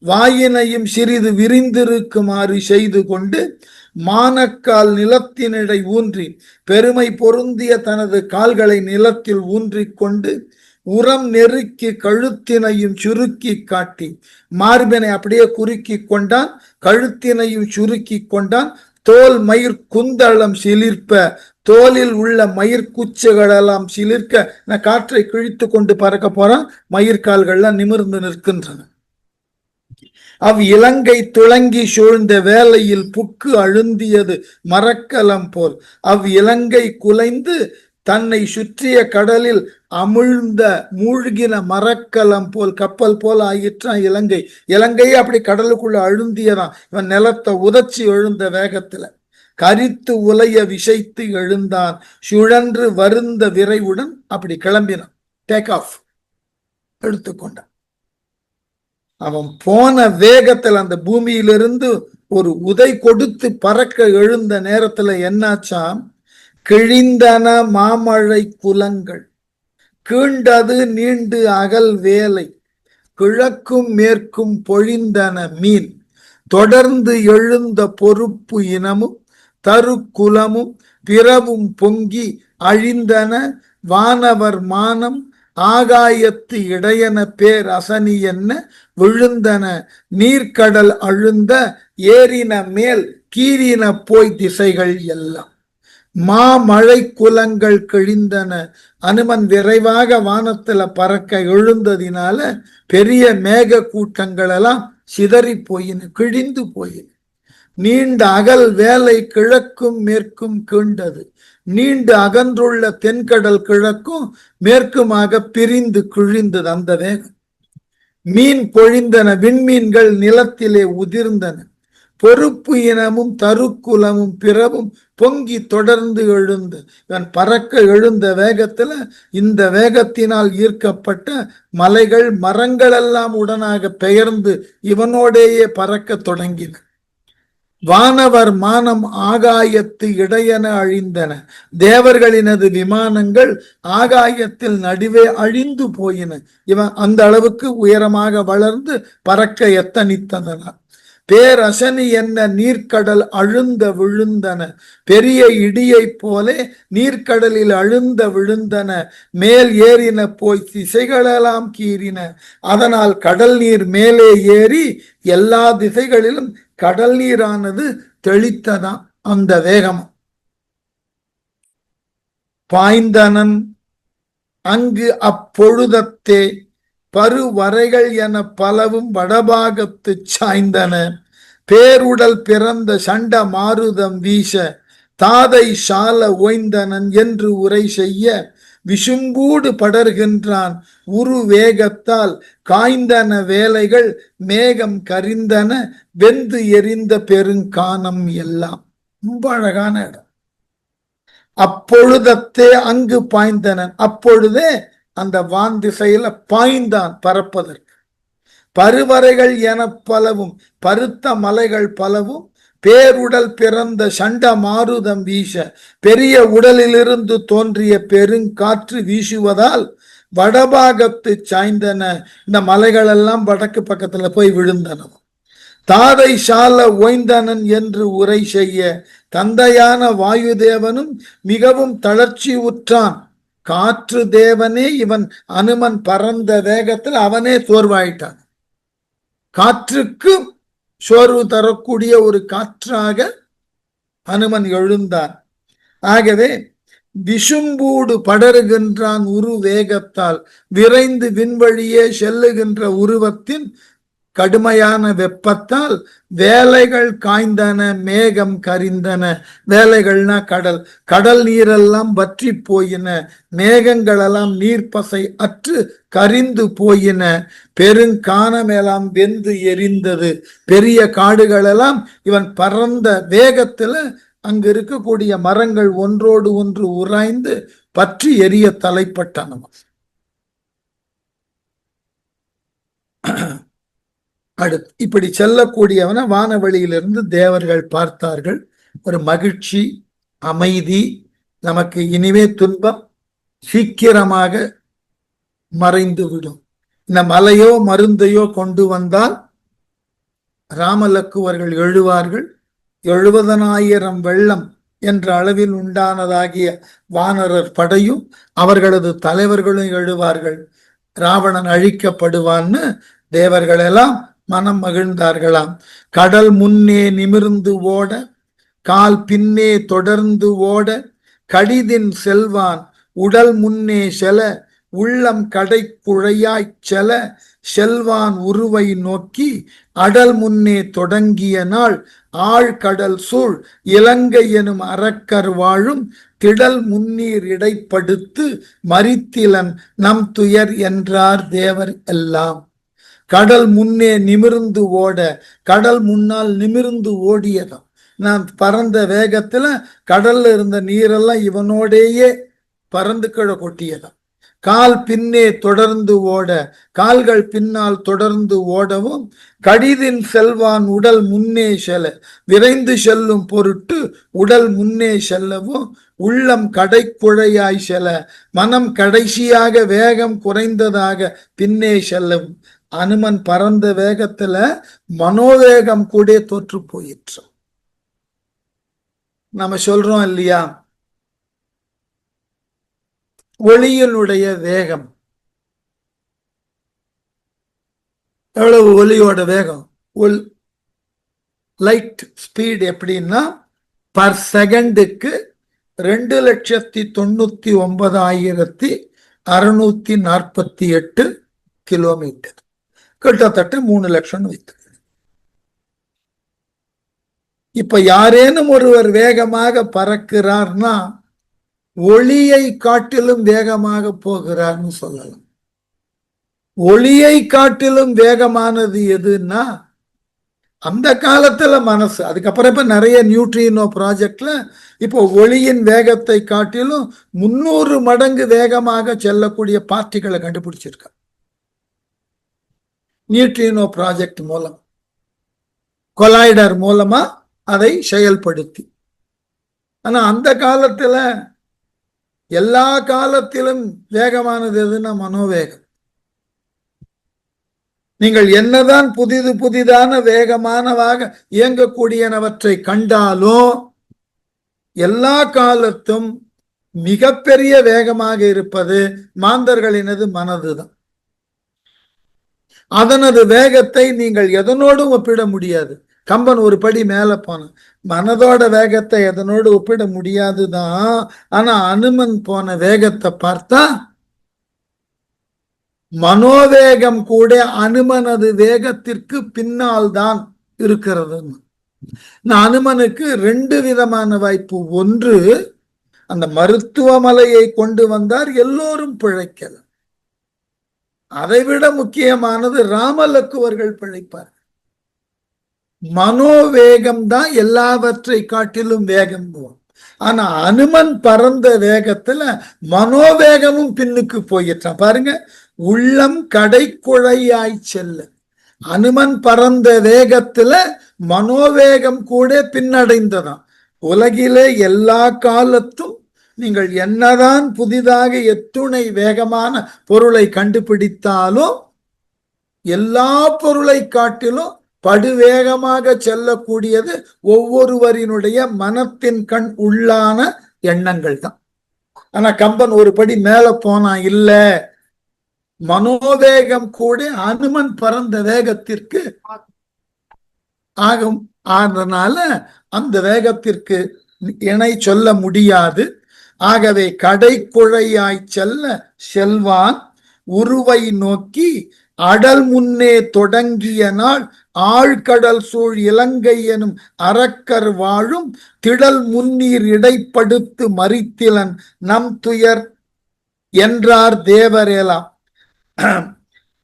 வாயினையும் சிறிது விரிந்திருக்குமாறு செய்து கொண்டு மானக்கால் நிலத்தினிடை ஊன்றி பெருமை பொருந்திய தனது கால்களை நிலத்தில் ஊன்றிக் கொண்டு உரம் நெருக்கி கழுத்தினையும் சுருக்கி காட்டி மார்பினை அப்படியே குறுக்கி கொண்டான். கழுத்தினையும் சுருக்கி கொண்டான். தோல் மயிர் குந்தளம் சிலிர்ப்ப, தோலில் உள்ள மயிர் குச்சுகளெல்லாம் சிலிர்க்க காற்றை கிழித்து கொண்டு பறக்க போறான். மயிர்கால்கள்லாம் நிமிர்ந்து நிற்கின்றன. இலங்கை துளங்கி சூழ்ந்த வேளையில் புக்கு அழுந்தியது மரக்கலம் போல். இலங்கை குலைந்து தன்னை சுற்றிய கடலில் அமிழ்ந்த மூழ்கின மரக்கலம் போல் கப்பல் போல் ஆயிற்றான் இலங்கை. இலங்கையே அப்படி கடலுக்குள்ள அழுந்தியதான். இவன் நிலத்தை உதச்சி எழுந்த வேகத்துல கரித்து உலைய விஷைத்து எழுந்தான் சுழன்று வருந்த விரைவுடன் அப்படி கிளம்பினான். டேக் ஆஃப் எடுத்துக்கொண்டான். அவன் போன வேகத்தில் அந்த பூமியிலிருந்து ஒரு உதை கொடுத்து பறக்க எழுந்த நேரத்துல என்னாச்சாம், கிழிந்தன மாமழை குலங்கள், கீண்டது நீண்டு அகல் வேலை, கிழக்கும் மேற்கும் பொழிந்தன மீன், தொடர்ந்து எழுந்த பொறுப்பு இனமும் தரு குலமும் பிறவும் பொங்கி அழிந்தன வானவர் மானம், ஆகாயத்து இடையன பேர் அசனி என்ன விழுந்தன நீர்க்கடல் அழுந்த ஏறின மேல் கீறின போய் திசைகள் எல்லாம். மாமழை குலங்கள் கிழிந்தன. அனுமன் விரைவாக வானத்துல பறக்க எழுந்ததினால பெரிய மேக கூட்டங்கள் எல்லாம் சிதறி போயின, கிழிந்து போயின. நீண்ட அகல் வேலை கிழக்கும் மேற்கும் கீண்டது. நீண்டு அகன்றுள்ள தென்கடல் கிழக்கும் மேற்குமாக பிரிந்து கிழிந்தது அந்த வேகம். மீன் பொழிந்தன, விண்மீன்கள் நிலத்திலே உதிர்ந்தன. பொறுப்பு இனமும் தருக்குலமும் பிறவும் பொங்கி தொடர்ந்து எழுந்து. இவன் பறக்க எழுந்த வேகத்துல இந்த வேகத்தினால் ஈர்க்கப்பட்ட மலைகள் மரங்கள் எல்லாம் உடனாக பெயர்ந்து இவனோடேயே பறக்க தொடங்கின. வானவர் மானம் ஆகாயத்து இடையென அழிந்தன. தேவர்களினது விமானங்கள் ஆகாயத்தில் நடுவே அழிந்து போயின. இவன் அந்த அளவுக்கு உயரமாக வளர்ந்து பறக்க எத்தனித்ததனால். பேரசனி என்ன நீர்க்கடல் அழுந்த விழுந்தன. பெரிய இடியை போலே நீர்க்கடலில் அழுந்த விழுந்தன. மேல் ஏறின போய் திசைகளெல்லாம் கீறின. அதனால் கடல் நீர் மேலே ஏறி எல்லா திசைகளிலும் கடல் நீரானது தெளித்ததான் அந்த வேகம். பாய்ந்தனன் அங்கு அப்பொழுதத்தே பருவரைகள் என பலவும் வடபாகத்து சாய்ந்தன. பேருடல் பிறந்த சண்ட மாருதம் வீச தாதை சால ஓய்ந்தனன் என்று உரை செய்ய விசும்பூடு படர்கின்றான் உரு வேகத்தால் காய்ந்தன வேலைகள் மேகம் கரிந்தன வெந்து எரிந்த பெருங்கானம் எல்லாம். ரொம்ப அழகான இடம். அப்பொழுதத்தே அங்கு பாய்ந்தனன், அப்பொழுதே அந்த வான் திசையில பாய்ந்தான் பறப்பதற்கு. பருவரைகள் என பலவும் பருத்த மலைகள் பலவும் பேருடல் பிறந்த சண்ட மாருதம் வீச பெரிய உடலிலிருந்து தோன்றிய பெருங்காற்று வீசுவதால் வடபாகத்து சாய்ந்தன. இந்த மலைகள் எல்லாம் வடக்கு பக்கத்துல போய் விழுந்தன. தாதை சால ஓய்ந்தனன் என்று உரை செய்ய தந்தையான வாயுதேவனும் மிகவும் தளர்ச்சி உற்றான். காற்று தேவனே இவன் அனுமன் பறந்த வேகத்தில் அவனே சோர்வாயிட்டான். காற்றுக்கு சோர்வு தரக்கூடிய ஒரு காற்றாக அனுமன் எழுந்தான். ஆகவே விசும்பூடு படருகின்றான் உரு வேகத்தால். விரைந்து விண்வழியே செல்லுகின்ற உருவத்தின் கடுமையான வெப்பத்தால் வேலைகள் காய்ந்தன மேகம் கரிந்தன. வேலைகள்னா கடல், கடல் நீரெல்லாம் வற்றி போயின. மேகங்களெல்லாம் நீர்ப்பசை அற்று கரிந்து போயின. பெருங்கானமெல்லாம் வெந்து எரிந்தது. பெரிய காடுகளெல்லாம் இவன் பறந்த வேகத்துல அங்கு இருக்கக்கூடிய மரங்கள் ஒன்றோடு ஒன்று உராய்ந்து பற்றி எரிய தலைப்பட்டனவன். அடுத்து இப்படி செல்லக்கூடியவன வானவெளியிலிருந்து தேவர்கள் பார்த்தார்கள். ஒரு மகிழ்ச்சி, அமைதி, நமக்கு இனிமே துன்பம் சீக்கிரமாக மறைந்து விடும். இந்த மலையோ மருந்தையோ கொண்டு வந்தால் ராமலக்குவர்கள் எழுவார்கள். 70,000 வெள்ளம் என்ற அளவில் உண்டானதாகிய வானரர் படையும் அவர்களது தலைவர்களும் எழுவார்கள். ராவணன் அழிக்கப்படுவான்னு தேவர்கள் எல்லாம் மனம் மகிழ்ந்தார்களாம். கடல் முன்னே நிமிர்ந்து ஓட கால் பின்னே தொடர்ந்து ஓட கடிதின் செல்வான் உடல் முன்னே செல உள்ளம் கடை குழையாய்ச் செல செல்வான் உருவை நோக்கி அடல் முன்னே தொடங்கிய நாள் ஆழ்கடல் சூழ் இலங்கை எனும் அரக்கர் வாழும் திடல் முன்னீர் இடைப்படுத்து மரித்திலன் நம் துயர் என்றார் தேவர் எல்லாம். கடல் முன்னே நிமிர்ந்து ஓட, கடல் முன்னால் நிமிர்ந்து ஓடியதாம். நான் பறந்த வேகத்துல கடல்ல இருந்த நீரெல்லாம் இவனோடேயே பறந்து கீழே கொட்டியதான். கால் பின்னே தொடர்ந்து ஓட, கால்கள் பின்னால் தொடர்ந்து ஓடவும், கடிதின் செல்வான் உடல் முன்னே செல்ல, விரைந்து செல்லும் பொருட்டு உடல் முன்னே செல்லவும், உள்ளம் கடைக்குழையாய் செல்ல, மனம் கடைசியாக வேகம் குறைந்ததாக பின்னே செல்லவும். அனுமன் பறந்த வேகத்துல மனோவேகம் கூட தோற்று போயிற்று. நம்ம சொல்றோம் இல்லையா, ஒளியினுடைய வேகம் எவ்வளவு? ஒளியோட வேகம், லைட் ஸ்பீட் எப்படின்னா பர் செகண்டுக்கு 2,99,648 கிலோமீட்டர், கிட்டத்தட்ட 3 லட்சம் வைத்து. இப்ப யாரேனும் ஒருவர் வேகமாக பறக்கிறார்னா ஒளியை காட்டிலும் வேகமாக போகிறார்னு சொல்லலாம். ஒளியை காட்டிலும் வேகமானது எதுன்னா அந்த காலத்துல மனசு. அதுக்கப்புறம் இப்ப நிறைய நியூட்ரினோ ப்ராஜெக்ட்ல இப்போ ஒளியின் வேகத்தை காட்டிலும் 300 மடங்கு வேகமாக செல்லக்கூடிய பார்ட்டிகளை கண்டுபிடிச்சிருக்க நியூட்ரினோ ப்ராஜெக்ட் மூலம், கொலாய்டர் மூலமா அதை செயல்படுத்தி. ஆனா அந்த காலத்துல எல்லா காலத்திலும் வேகமானது எதுன்னா மனோவேகம். நீங்கள் என்னதான் புதிதான வேகமானவாக இயங்கக்கூடியனவற்றை கண்டாலும் எல்லா காலத்தும் மிகப்பெரிய வேகமாக இருப்பது மாந்தர்களினது மனதுதான். அதனது வேகத்தை நீங்கள் எதனோடும் ஒப்பிட முடியாது. கம்பன் ஒரு படி மேல போன, மனதோட வேகத்தை எதனோடு ஒப்பிட முடியாதுதான். ஆனா அனுமன் போன வேகத்தை பார்த்தா மனோவேகம் கூட அனுமனது வேகத்திற்கு பின்னால் தான் இருக்கிறது. அனுமனுக்கு 2 விதமான வாய்ப்பு. ஒன்று, அந்த மருத்துவமலையை கொண்டு வந்தார், எல்லோரும் பிழைக்கல. அதைவிட முக்கியமானது ராமலக்குவர்கள் பிழைப்பார். மனோவேகம் தான் எல்லாவற்றை காட்டிலும் வேகம் போகும். ஆனா அனுமன் பறந்த வேகத்துல மனோவேகமும் பின்னுக்கு போயிட்டான். பாருங்க, உள்ளம் கடைக்குழையாய் செல்ல. அனுமன் பறந்த வேகத்துல மனோவேகம் கூட பின்னடைந்ததான். உலகிலே எல்லா காலத்தும் நீங்கள் என்னதான் புதிதாக எத்துணை வேகமான பொருளை கண்டுபிடித்தாலும் எல்லா பொருளை காட்டிலும் படுவேகமாக செல்லக்கூடியது ஒவ்வொருவரினுடைய மனத்தின் கண் உள்ளான எண்ணங்கள் தான். ஆனா கம்பன் ஒரு படி மேல போனா, இல்ல, மனோவேகம் கூட அனுமன் பறந்த வேகத்திற்கு ஆகும். அதனால அந்த வேகத்திற்கு இணை சொல்ல முடியாது. ஆகவே கடைக்குழையாய் செல்ல செல்வான் உருவை நோக்கி அடல் முன்னே தொடங்கிய நாள் ஆழ்கடல் சூழ் இலங்கை எனும் அரக்கர் வாழும் திடல் முன்னீர் இடைப்படுத்து மறித்திலன் நம் துயர் என்றார் தேவரேலாம்.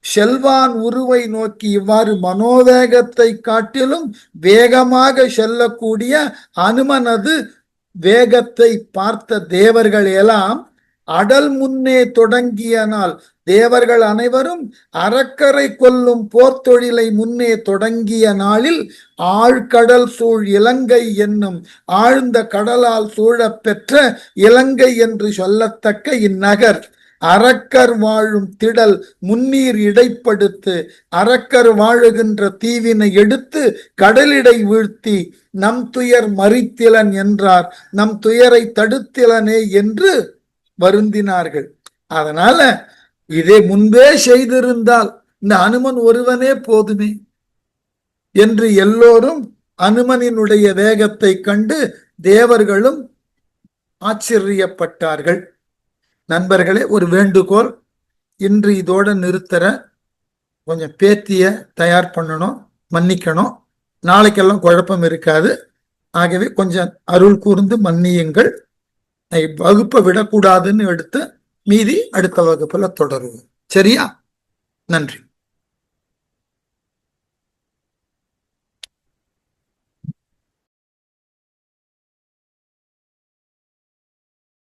செல்வான் உருவை நோக்கி இவ்வாறு மனோவேகத்தை காட்டிலும் வேகமாக செல்லக்கூடிய அனுமனது வேகத்தை பார்த்த தேவர்கள் எல்லாம் அடல் முன்னே தொடங்கிய நாள், தேவர்கள் அனைவரும் அறக்கரை கொல்லும் போர்த்தொழிலை முன்னே தொடங்கிய நாளில் ஆழ்கடல் சூழ் இலங்கை என்னும் ஆழ்ந்த கடலால் சூழப் பெற்ற இலங்கை என்று சொல்லத்தக்க இந்நகர் அரக்கர் வாழும் திடல் முன்னீர் இடைப்படுத்து அரக்கர் வாழுகின்ற தீவினை எடுத்து கடலிடை வீழ்த்தி நம் துயர் மறித்திலன் என்றார். நம் துயரை தடுத்திலனே என்று வருந்தினார்கள். அதனால இதை முன்பே செய்திருந்தால் இந்த அனுமன் ஒருவனே போதுமே என்று எல்லோரும் அனுமனினுடைய வேகத்தை கண்டு தேவர்களும் ஆச்சரியப்பட்டார்கள். நண்பர்களே, ஒரு வேண்டுகோள், இன்று இதோட நிறுத்துற, கொஞ்சம் பேத்திய தயார் பண்ணணும், மன்னிக்கணும். நாளைக்கெல்லாம் குழப்பம் இருக்காது. ஆகவே கொஞ்சம் அருள் கூர்ந்து மன்னியுங்கள். வகுப்பை விடக்கூடாதுன்னு எடுத்து மீதி அடுத்த வகுப்புல தொடருவோம். சரியா? நன்றி.